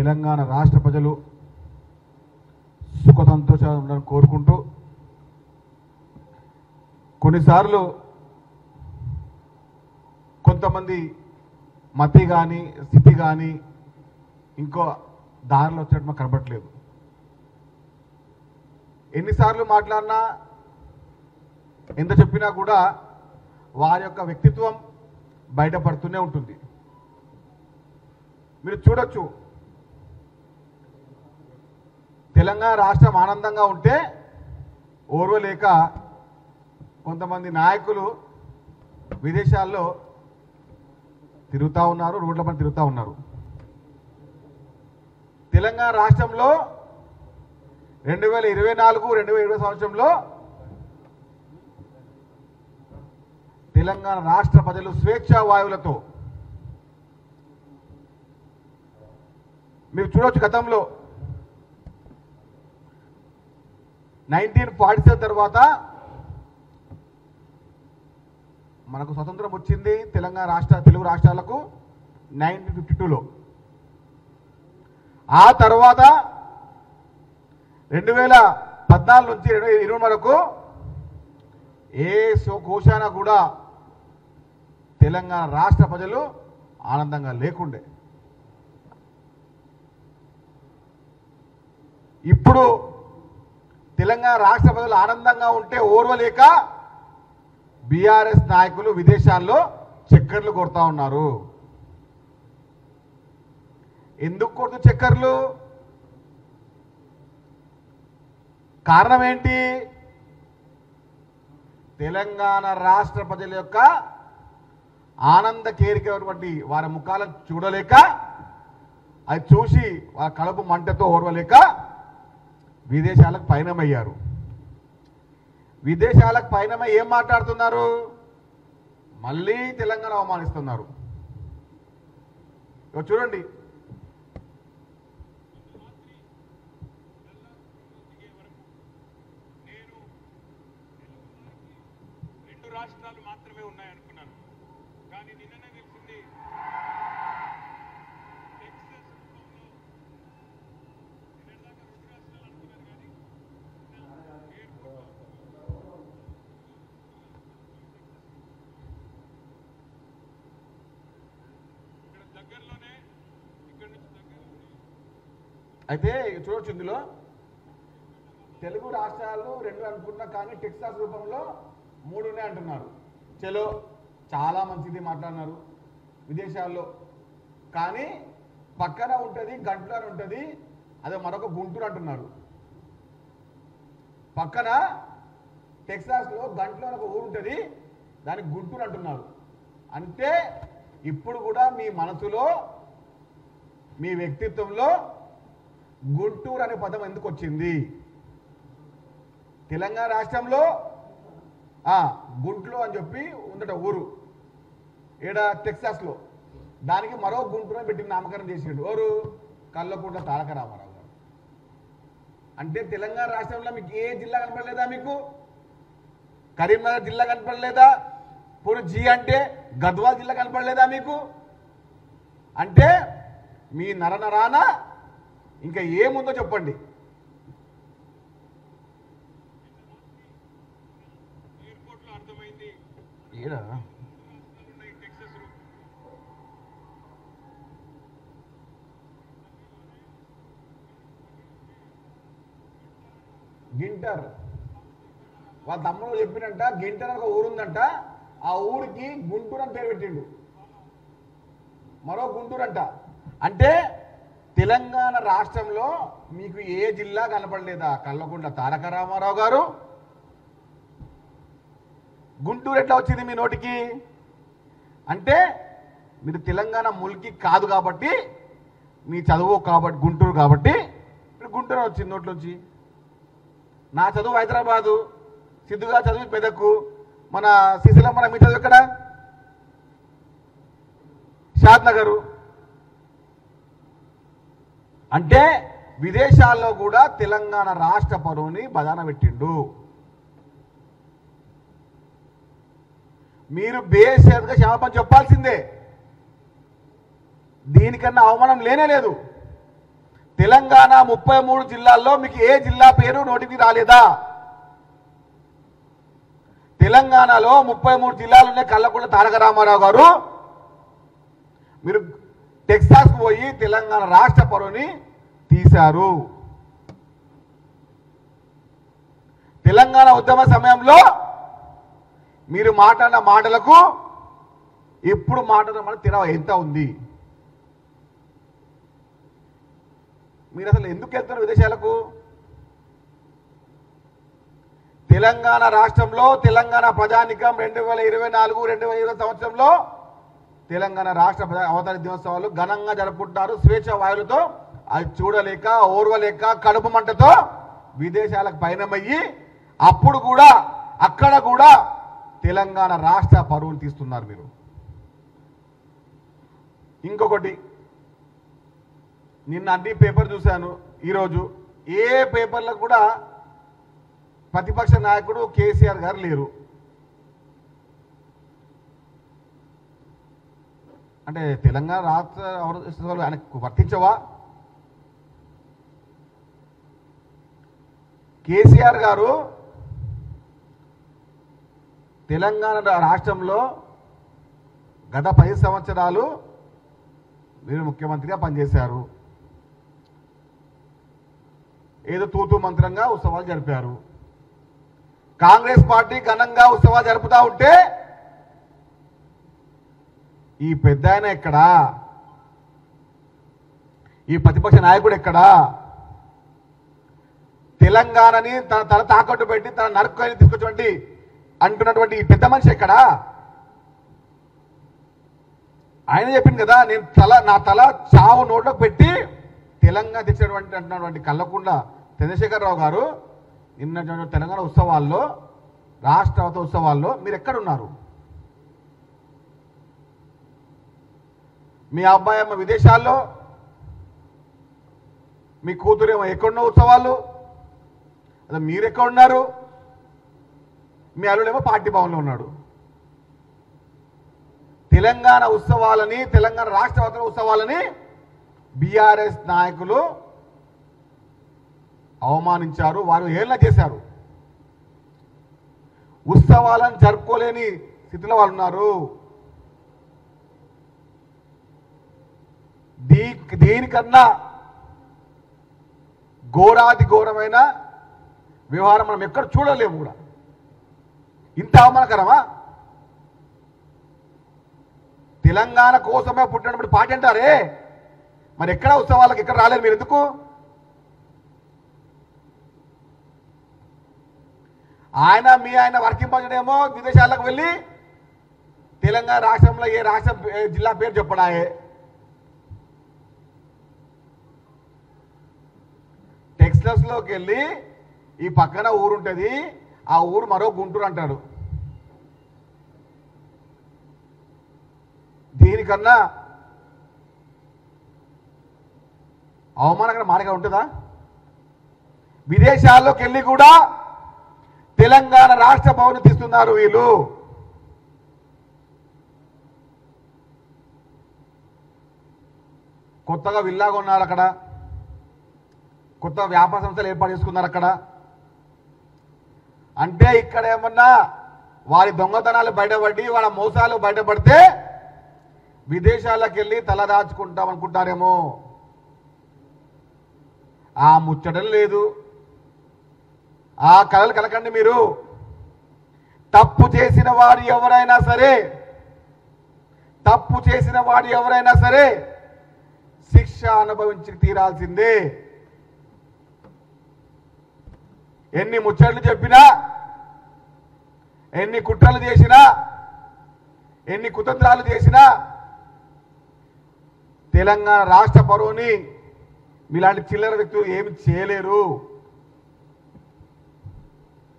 తెలంగాణ రాష్ట్ర ప్రజలు సుఖ సంతోషాలు ఉండాలని కోరుకుంటూ, కొన్నిసార్లు కొంతమంది మతి కానీ స్థితి కానీ ఇంకో దారిలో వచ్చేటట్టు మాకు కనబడట్లేదు. ఎన్నిసార్లు మాట్లాడినా ఎంత చెప్పినా కూడా వారి యొక్క వ్యక్తిత్వం బయటపడుతూనే ఉంటుంది. మీరు చూడొచ్చు, తెలంగాణ రాష్ట్రం ఆనందంగా ఉంటే ఓర్వలేక కొంతమంది నాయకులు విదేశాల్లో తిరుగుతూ ఉన్నారు, రోడ్ల పైన తిరుగుతూ ఉన్నారు. తెలంగాణ రాష్ట్రంలో 2024-2020 సంవత్సరంలో తెలంగాణ రాష్ట్ర ప్రజలు స్వేచ్ఛా వాయువులతో మీరు చూడవచ్చు, గతంలో 1947 తర్వాత మనకు స్వతంత్రం వచ్చింది తెలుగు రాష్ట్రాలకు 1952లో. ఆ తర్వాత 2014 నుంచి 2020 వరకు ఏ కోశాన కూడా తెలంగాణ రాష్ట్ర ప్రజలు ఆనందంగా లేకుండే. ఇప్పుడు తెలంగాణ రాష్ట్ర ప్రజలు ఆనందంగా ఉంటే ఓర్వలేక బీఆర్ఎస్ నాయకులు విదేశాల్లో చక్కర్లు కొడతా ఉన్నారు. ఎందుకు కొడుతూ చక్కర్లు? కారణం ఏంటి? తెలంగాణ రాష్ట్ర ప్రజల యొక్క ఆనంద కేరికటువంటి వారి ముఖాలను చూడలేక, అది చూసి వారి కడుపు మంటతో ఓర్వలేక విదేశాలకు పయనమయ్యారు. విదేశాలకు పయనమై ఏం మాట్లాడుతున్నారు? మళ్ళీ తెలంగాణ అవమానిస్తున్నారు. చూడండి, రాష్ట్రాలు మాత్రమే ఉన్నాయనుకున్నాను, కానీ నిన్ననే తెలిసింది దగ్గరలోనే, ఇక్కడ నుంచి దగ్గరలోనే. అయితే చూడొచ్చు, ఇందులో తెలుగు రాష్ట్రాలు 2 అనుకున్నా, కానీ టెక్సాస్ రూపంలో 3 ఉన్నాయి అంటున్నారు. చలో, చాలా మంచిది మాట్లాడినారు విదేశాల్లో. కానీ పక్కన ఉంటుంది, గంటలో ఉంటుంది, అదే మరొక గుంటూరు అంటున్నారు. పక్కన టెక్సాస్లో గంటలో ఒక ఊరు ఉంటుంది, దానికి గుంటూరు అంటున్నారు. అంటే ఇప్పుడు కూడా మీ మనసులో, మీ వ్యక్తిత్వంలో గుంటూరు అనే పదం ఎందుకు వచ్చింది? తెలంగాణ రాష్ట్రంలో గుంటూరు అని చెప్పి ఉందట ఊరు, ఏడ టెక్సాస్లో. దానికి మరో గుంటూరు అని పెట్టి నామకరణం చేసిండు. ఎవరు? కల్వకుంట్ల తారక రామారావు గారు. అంటే తెలంగాణ రాష్ట్రంలో మీకు ఏ జిల్లా కనపడలేదా? మీకు కరీంనగర్ జిల్లా కనపడలేదా? పూర్వ జీ అంటే గద్వాల్ జిల్లా కనపడలేదా మీకు? అంటే మీ నరనరాన ఇంకా ఏముందో చెప్పండి. ఏడా గింటర్, వాళ్ళ తమ్ముడు చెప్పినంట, గింటర్ అని ఒక ఊరుందంట, ఆ ఊరికి గుంటూరు అని పేరు పెట్టిండు. మరో గుంటూరు అంట. అంటే తెలంగాణ రాష్ట్రంలో మీకు ఏ జిల్లా కనపడలేదా? కల్వకుంట్ల తారక రామారావు గారు. గుంటూరు ఎట్లా వచ్చింది మీ నోటికి? అంటే మీరు తెలంగాణ ముల్కి కాదు కాబట్టి, మీ చదువు కాబట్టి గుంటూరు కాబట్టి ఇప్పుడు గుంటూరు వచ్చింది నోట్లోంచి. నా చదువు హైదరాబాదు, సిద్ధుగా చదువు మెదక్కు, మన శ్రీశైలం మీ చదువు ఎక్కడ? షాద్నగరు. అంటే విదేశాల్లో కూడా తెలంగాణ రాష్ట్ర పరువుని బదాన పెట్టిండు. మీరు బేషరతుగా క్షమాపణ చెప్పాల్సిందే. దీనికన్నా అవమానం లేనే లేదు. తెలంగాణ 33 జిల్లాల్లో మీకు ఏ జిల్లా పేరు నోటికి రాలేదా? తెలంగాణలో 33 జిల్లాలున్నాయి. కల్వకుంట్ల తారక రామారావు గారు మీరు టెక్సాస్కు పోయి తెలంగాణ రాష్ట్ర పరువుని తీశారు. తెలంగాణ ఉద్యమ సమయంలో మీరు మాట్లాడిన మాటలకు ఇప్పుడు మాట్లాడిన తిరవ ఎంత ఉంది? మీరు అసలు ఎందుకు వెళ్తున్నారు విదేశాలకు? తెలంగాణ రాష్ట్రంలో తెలంగాణ ప్రజానికం 2024-2020 సంవత్సరంలో తెలంగాణ రాష్ట్ర అవతరణ దినోత్సవాలు ఘనంగా జరుపుకుంటున్నారు. స్వేచ్ఛ వాయువులతో అది చూడలేక ఓర్వలేక కడుపు మంటతో విదేశాలకు పయనమయ్యి అప్పుడు కూడా అక్కడ కూడా తెలంగాణ రాష్ట్ర పరువులు తీస్తున్నారు మీరు. ఇంకొకటి, నిన్న అన్ని పేపర్ చూశాను, ఈరోజు ఏ పేపర్లకు కూడా ప్రతిపక్ష నాయకుడు కేసీఆర్ గారు లేరు. అంటే తెలంగాణ రాష్ట్ర ఆయనకు వర్తించవా? కేసీఆర్ గారు తెలంగాణ రాష్ట్రంలో గత 10 సంవత్సరాలు మీరు ముఖ్యమంత్రిగా పనిచేశారు. ఏదో తూతూ మంత్రంగా ఉత్సవాలు జరిపారు. కాంగ్రెస్ పార్టీ ఘనంగా ఉత్సవాలు జరుపుతా ఉంటే ఈ పెద్ద ఆయన ఎక్కడా? ఈ ప్రతిపక్ష నాయకుడు ఎక్కడా? తెలంగాణని తన తల తాకట్టు పెట్టి తన నరుకొని తీసుకొచ్చినటువంటి అంటున్నటువంటి ఈ పెద్ద మనిషి ఎక్కడా? ఆయన చెప్పింది కదా, నేను నా తల చావు నోట్లోకి పెట్టి తెలంగాణ తెచ్చినటువంటి అంటున్నటువంటి కల్వకుంట్ల చంద్రశేఖరరావు గారు నిన్న తెలంగాణ ఉత్సవాల్లో రాష్ట్ర ఉత్సవాల్లో మీరు ఎక్కడున్నారు? మీ అబ్బాయి అమ్మ విదేశాల్లో, మీ కూతురేమో ఎక్కడున్న ఉత్సవాలు, అదే మీరు ఎక్కడ ఉన్నారు? మీ అల్లుడేమో పార్టీ భవన్లో ఉన్నాడు. తెలంగాణ ఉత్సవాలని, తెలంగాణ రాష్ట్ర ఉత్సవాలని బీఆర్ఎస్ నాయకులు అవమానించారు, వారు హేళన చేశారు. ఉత్సవాలను జరుపుకోలేని స్థితిలో వాళ్ళు ఉన్నారు. దీనికన్నా ఘోరాతి ఘోరమైన వ్యవహారం మనం ఎక్కడ చూడలేము కూడా. ఇంత అవమానకరమా? తెలంగాణ కోసమే పుట్టినప్పుడు పార్టీ అంటారే, మరి ఎక్కడ ఉత్సవాలకు ఎక్కడ రాలేరు మీరు ఎందుకు? ఆయన వర్కింగ్ ప్రెసిడెంట్ ఏమో విదేశాలకు వెళ్ళి తెలంగాణ రాష్ట్రంలో ఏ రాష్ట్ర జిల్లా పేరు చెప్పడాయే. టెక్స్టైల్స్లోకి వెళ్ళి ఈ పక్కన ఊరు ఉంటుంది, ఆ ఊరు మరో గుంటూరు అంటాడు. దీనికన్నా అవమానకర మాటగా ఉంటుందా? విదేశాల్లోకి వెళ్ళి కూడా తెలంగాణ రాష్ట్ర భవన్ తీస్తున్నారు వీళ్ళు. కొత్తగా విల్లాగా ఉన్నారు అక్కడ, కొత్త వ్యాపార సంస్థలు ఏర్పాటు చేసుకున్నారు అక్కడ. అంటే ఇక్కడ ఏమన్నా వారి దొంగతనాలు బయటపడి వాళ్ళ మోసాలు బయటపడితే విదేశాలకు వెళ్ళి తలదాచుకుంటాం అనుకుంటారేమో. ఆ ముచ్చటం లేదు, ఆ కళలు కలకండి మీరు. తప్పు చేసిన వారు ఎవరైనా సరే శిక్ష అనుభవించి తీరాల్సిందే. ఎన్ని ముచ్చట్లు చెప్పినా, ఎన్ని కుట్రలు చేసినా, ఎన్ని కుతంత్రాలు చేసినా తెలంగాణ రాష్ట్ర పరువుని మీలాంటి చిల్లర వ్యక్తులు ఏమి చేయలేరు.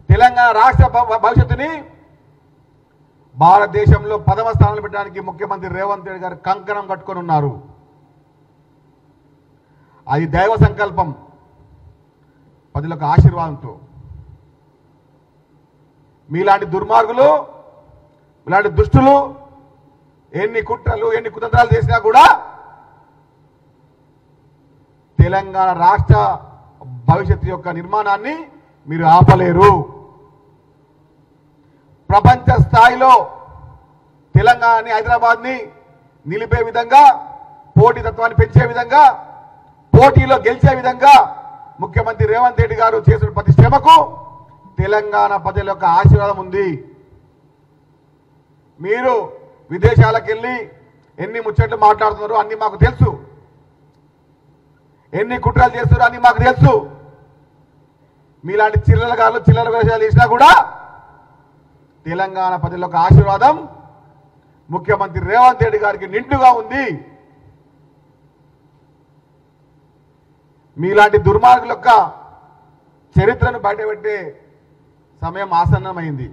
తెలంగాణ రాష్ట్ర భవిష్యత్తుని భారతదేశంలో 10వ స్థానంలో పెట్టడానికి ముఖ్యమంత్రి రేవంత్ రెడ్డి గారు కంకణం కట్టుకొని ఉన్నారు. అది దైవ సంకల్పం, ప్రజలకు ఆశీర్వాదంతో. మీలాంటి దుర్మార్గులు, ఇలాంటి దుష్టులు ఎన్ని కుట్రలు ఎన్ని కుతంత్రాలు చేసినా కూడా తెలంగాణ రాష్ట్ర భవిష్యత్తు యొక్క నిర్మాణాన్ని మీరు ఆపలేరు. ప్రపంచ స్థాయిలో తెలంగాణని, హైదరాబాద్ని నిలిపే విధంగా, పోటీతత్వాన్ని పెంచే విధంగా, పోటీలో గెలిచే విధంగా ముఖ్యమంత్రి రేవంత్ రెడ్డి గారు చేసిన ప్రతి శ్రమకు తెలంగాణ ప్రజల యొక్క ఆశీర్వాదం ఉంది. మీరు విదేశాలకు వెళ్ళి ఎన్ని ముచ్చట్లు మాట్లాడుతున్నారో అన్ని మాకు తెలుసు, ఎన్ని కుట్రలు చేస్తున్నారో అన్ని మాకు తెలుసు. మీలాంటి చిల్లర వేషాలు చేసినా కూడా తెలంగాణ ప్రజల యొక్క ఆశీర్వాదం ముఖ్యమంత్రి రేవంత్ రెడ్డి గారికి నిండుగా ఉంది. మీలాంటి దుర్మార్గుల యొక్క చరిత్రను బయటపెట్టే సమయం ఆసన్నమైంది.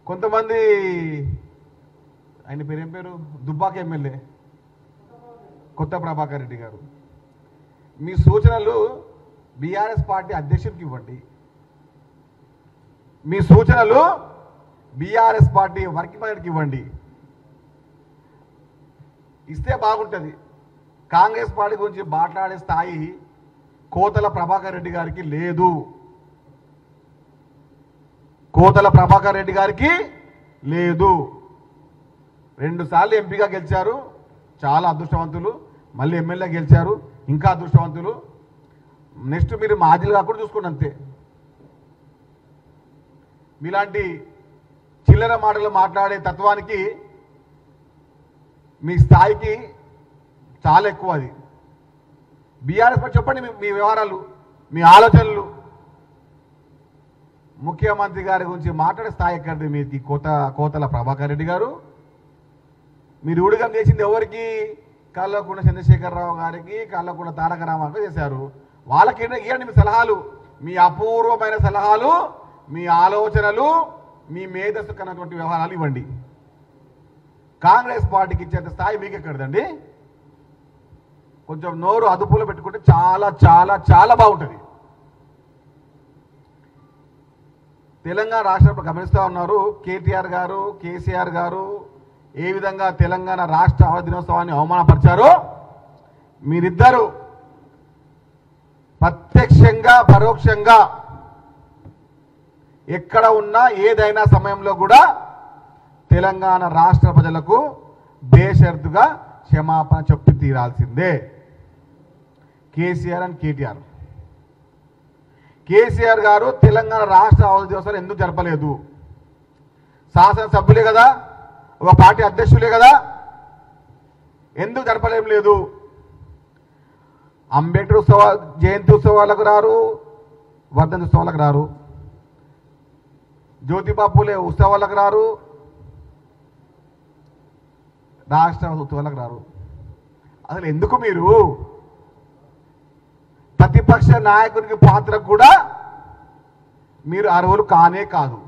కొంతమంది, ఆయన పేరు ఏం పేరు, దుబ్బాక ఎమ్మెల్యే కొత్త ప్రభాకర్ రెడ్డి గారు, మీ సూచనలు బీఆర్ఎస్ పార్టీ అధ్యక్షుడికి ఇవ్వండి. మీ సూచనలు బీఆర్ఎస్ పార్టీ వర్కింగ్ ప్రెసిడెంట్కి ఇవ్వండి. ఇస్తే బాగుంటుంది. కాంగ్రెస్ పార్టీ గురించి మాట్లాడే స్థాయి కోతల ప్రభాకర్ రెడ్డి గారికి లేదు. కోతల ప్రభాకర్ రెడ్డి గారికి లేదు. 2 సార్లు ఎంపీగా గెలిచారు, చాలా అదృష్టవంతులు. మళ్ళీ ఎమ్మెల్యే గెలిచారు, ఇంకా అదృష్టవంతులు. నెక్స్ట్ మీరు మాజీలు కాకుండా చూసుకోండి అంతే. మీలాంటి చిల్లర మాటలు మాట్లాడే తత్వానికి మీ స్థాయికి చాలా ఎక్కువ. అది బీఆర్ఎస్ పై చెప్పండి మీ వ్యవహారాలు, మీ ఆలోచనలు. ముఖ్యమంత్రి గారి గురించి మాట్లాడే స్థాయి ఎక్కడిది మీది? కోతల ప్రభాకర్ రెడ్డి గారు. మీరు ఊడిగం చేసింది ఎవరికి? కల్వకుంట్ల చంద్రశేఖరరావు గారికి, కల్వకుంట్ల తారక రామారావు చేశారు. వాళ్ళకి ఇవ్వండి మీ సలహాలు, మీ అపూర్వమైన సలహాలు, మీ ఆలోచనలు, మీ మేధస్సు కన్నటువంటి వ్యవహారాలు ఇవ్వండి. కాంగ్రెస్ పార్టీకి ఇచ్చేంత స్థాయి మీకు ఎక్కడదండి? కొంచెం నోరు అదుపులో పెట్టుకుంటే చాలా చాలా చాలా బాగుంటుంది. తెలంగాణ రాష్ట్రంలో గమనిస్తూ ఉన్నారు, కేటీఆర్ గారు, కేసీఆర్ గారు ఏ విధంగా తెలంగాణ రాష్ట్ర అవధి దినోత్సవాన్ని అవమానపరిచారో మీరిద్దరూ ప్రత్యక్షంగా పరోక్షంగా ఎక్కడ ఉన్నా ఏదైనా సమయంలో కూడా తెలంగాణ రాష్ట్ర ప్రజలకు బేషరతుగా క్షమాపణ చెప్పి తీరాల్సిందే. కేసీఆర్ అండ్ కేటీఆర్. కేసీఆర్ గారు తెలంగాణ రాష్ట్ర అవధి దివసాలు ఎందుకు జరపలేదు? శాసనసభ్యులే కదా, ఒక పార్టీ అధ్యక్షులే కదా, ఎందుకు జరపలేం లేదు? అంబేద్కర్ జయంతి ఉత్సవాలకు రారు, వర్ధంతి ఉత్సవాలకు రారు, జ్యోతిబా పూలే ఉత్సవాలకు రారు, రాష్ట్ర ఉత్సవాలకు రారు. అసలు ఎందుకు మీరు ప్రతిపక్ష నాయకునికి పాత్ర కూడా మీరు అర్హులు కానే కాదు.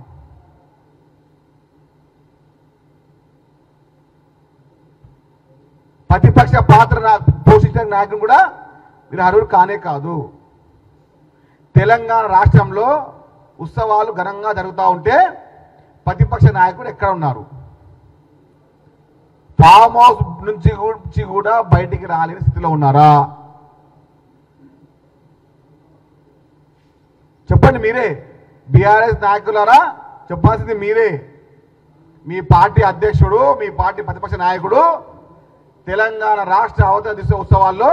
ప్రతిపక్ష పాత్ర పోషించిన నాయకుడు కూడా మీరు అర్హులు కానే కాదు. తెలంగాణ రాష్ట్రంలో ఉత్సవాలు ఘనంగా జరుగుతూ ఉంటే ప్రతిపక్ష నాయకుడు ఎక్కడ ఉన్నారు? ఫామ్ హౌస్ నుంచి కూడా బయటికి రాలేని స్థితిలో ఉన్నారా? చెప్పండి మీరే. బీఆర్ఎస్ నాయకులారా చెప్పాల్సింది మీరే. మీ పార్టీ అధ్యక్షుడు, మీ పార్టీ ప్రతిపక్ష నాయకుడు తెలంగాణ రాష్ట్ర అవతరణ ఉత్సవాల్లో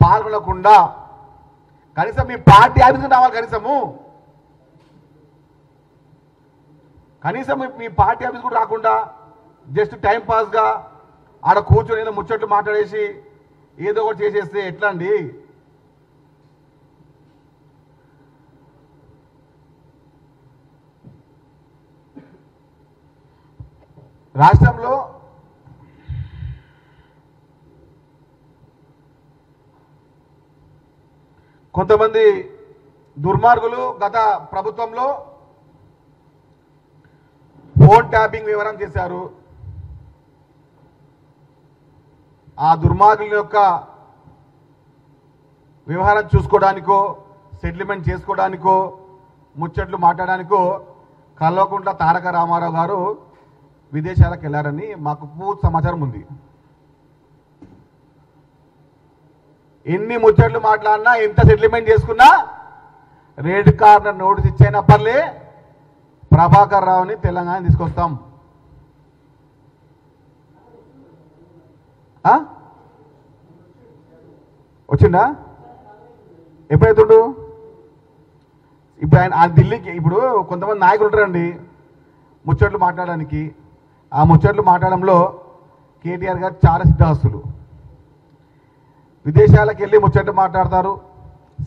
పాల్గొనకుండా కనీసం మీ పార్టీ ఆఫీస్కి రావాలి. కనీసం మీ పార్టీ ఆఫీస్ కూడా రాకుండా జస్ట్ టైం పాస్గా ఆడ కూర్చొని ఏదో ముచ్చట్లు మాట్లాడేసి ఏదో ఒకటి చేసేస్తే ఎట్లా అండి? రాష్ట్రంలో కొంతమంది దుర్మార్గులు గత ప్రభుత్వంలో ఫోన్ ట్యాపింగ్ వివరం చేశారు. ఆ దుర్మార్గుల యొక్క వ్యవహారం చూసుకోవడానికో, సెటిల్మెంట్ చేసుకోవడానికో, ముచ్చట్లు మాట్లాడడానికో కల్వకుంట్ల తారక రామారావు గారు విదేశాలకు వెళ్ళారని మాకు పూర్తి సమాచారం ఉంది. ఎన్ని ముచ్చట్లు మాట్లాడినా, ఎంత సెటిల్మెంట్ చేసుకున్నా, రెడ్ కార్నర్ నోటీస్ ఇచ్చైనా పర్లే ప్రభాకర్ రావుని తెలంగాణ తీసుకొస్తాం. వచ్చిందా? ఎప్పుడైతుండు? ఇప్పుడు ఆయన ఢిల్లీకి, ఇప్పుడు కొంతమంది నాయకులు ఉంటారండి ముచ్చట్లు మాట్లాడడానికి. ఆ ముచ్చట్లు మాట్లాడడంలో కేటీఆర్ గారు చాలా సిద్ధహస్తులు. విదేశాలకు వెళ్ళి ముచ్చట్లు మాట్లాడతారు,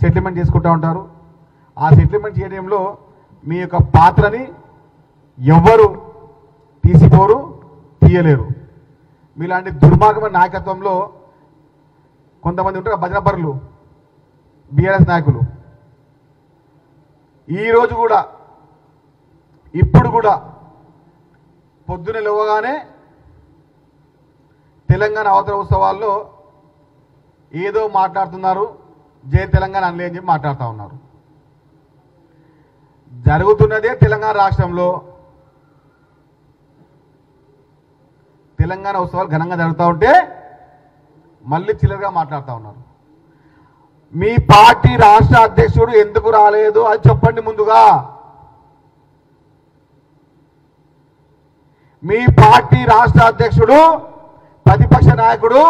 సెటిల్మెంట్ చేసుకుంటూ ఉంటారు. ఆ సెటిల్మెంట్ చేయడంలో మీ యొక్క పాత్రని ఎవ్వరు తీసిపోరు, తీయలేరు. మీలాంటి దుర్మార్గమైన నాయకత్వంలో కొంతమంది ఉంటారు భజనపరులు, బీఆర్ఎస్ నాయకులు. ఈరోజు కూడా, ఇప్పుడు కూడా పొద్దున లేవగానే తెలంగాణ అవతరణ ఉత్సవాల్లో ఏదో మాట్లాడుతున్నారు, జై తెలంగాణ అనలే అని చెప్పి మాట్లాడుతూ ఉన్నారు. జరుగుతున్నదే తెలంగాణ రాష్ట్రంలో తెలంగాణ ఉత్సవాలు ఘనంగా జరుగుతూ ఉంటే మళ్ళీ చిల్లరగా మాట్లాడుతూ ఉన్నారు. మీ పార్టీ రాష్ట్ర అధ్యక్షుడు ఎందుకు రాలేదు అది చెప్పండి ముందుగా. మీ పార్టీ రాష్ట్ర అధ్యక్షుడు, ప్రతిపక్ష నాయకుడు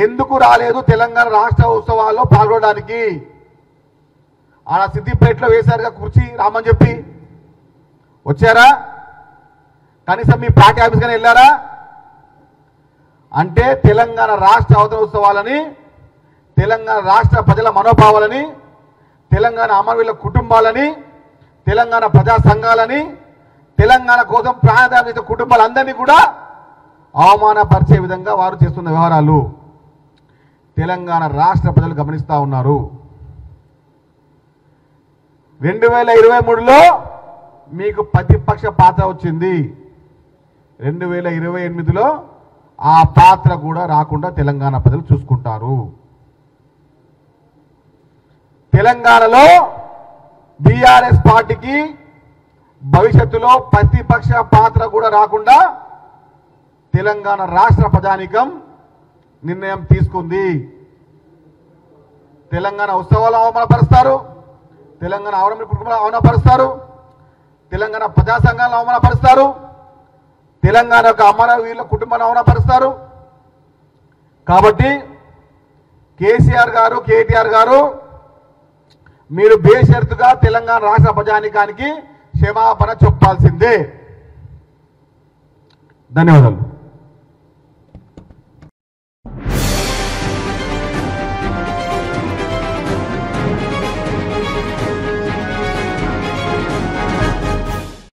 ఎందుకు రాలేదు తెలంగాణ రాష్ట్ర ఉత్సవాల్లో పాల్గొనడానికి? ఆడ సిద్దిపేటలో వేశారుగా కుర్చీ రామని చెప్పి, వచ్చారా? కనీసం మీ పార్టీ ఆఫీస్ కానీ వెళ్ళారా? అంటే తెలంగాణ రాష్ట్ర అవతరణ ఉత్సవాలని, తెలంగాణ రాష్ట్ర ప్రజల మనోభావాలని, తెలంగాణ అమరవీరుల కుటుంబాలని, తెలంగాణ ప్రజా సంఘాలని, తెలంగాణ కోసం ప్రాణదానం చేసే కుటుంబాలందరినీ కూడా అవమానపరిచే విధంగా వారు చేస్తున్న వ్యవహారాలు తెలంగాణ రాష్ట్ర ప్రజలు గమనిస్తూ ఉన్నారు. 2023లో మీకు ప్రతిపక్ష పాత్ర వచ్చింది. 2028లో ఆ పాత్ర కూడా రాకుండా తెలంగాణ ప్రజలు చూసుకుంటారు. తెలంగాణలో బీఆర్ఎస్ పార్టీకి భవిష్యత్తులో ప్రతిపక్ష పాత్ర కూడా రాకుండా తెలంగాణ రాష్ట్ర ప్రజానీకం నిర్ణయం తీసుకుంది. తెలంగాణ ఉత్సవాలు అవమానపరుస్తారు, తెలంగాణ అవరణ కుటుంబాలను అవమానపరుస్తారు, తెలంగాణ ప్రజా సంఘాలను అవమానపరుస్తారు, తెలంగాణ యొక్క అమరవీరుల కుటుంబాలను అవమానపరుస్తారు. కాబట్టి కేసీఆర్ గారు, కేటీఆర్ గారు, మీరు బేషరతుగా తెలంగాణ రాష్ట్ర ప్రజానీకానికి క్షమాపణ చెప్పాల్సిందే. ధన్యవాదాలు.